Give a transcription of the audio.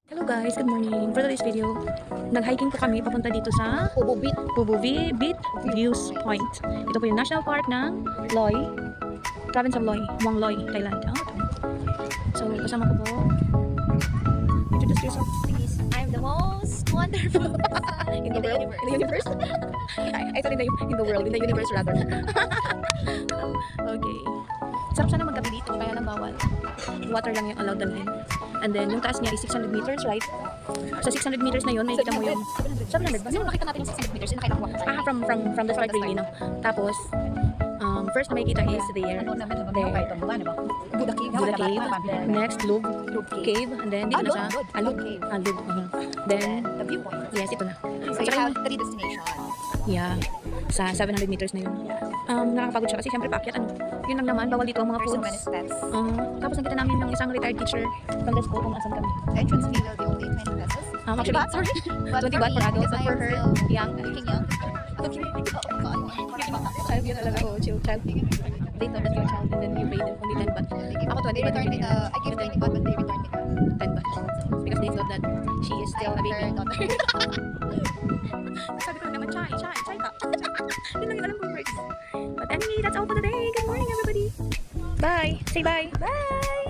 Hello guys, good morning. For today's video, nag-hiking po kami papunta dito sa Pubu Beat Views Point. Ito po yung National Park ng Loy, Province of Loy, Muang Loy, Thailand. So, kasama ko po. Introduce yourself, please. I'm the most wonderful In the universe. I thought in the world, in the universe rather. Okay. Sarap sana magkape dito, kaya lang bawal. Water lang yung allowed dalhin. And then, yung taas niya is 600 meters, right? Sa 600 meters na yun, may kita mo yung 700 ba? Sino nakita natin yung 600 meters? Sino nakita ko? From the start really, no? Tapos, first na makikita is there. Buddha Cave. Next, Lube Cave. And then, dito na sa Lube. Then, The viewpoint. yes, ito na. So you have 3 destinations. Yeah. Sa 700 meters na yun. Nakakapagod siya kasi syempre paakyat, ano. Yun lang naman, bawal dito ang mga There's so foods. many steps. Tapos nakita namin ng isang retired teacher from the school kung asan kami. The entrance fee will be only 20 pesos. Actually, Sorry. 20 baht for adults, but for her, young. Looking young. Child yun talaga, child. They thought that you're a child and then you pay them only 10 baht. Ako 20 They baht. returned me I gave 20 baht, but they returned me 10 baht. Because they thought that she is still a baby. Sabi ko naman, chai ka. Yun lang yung alam kong words. But anyway, that's all for today. Good morning, everybody. Bye. Say bye. Bye!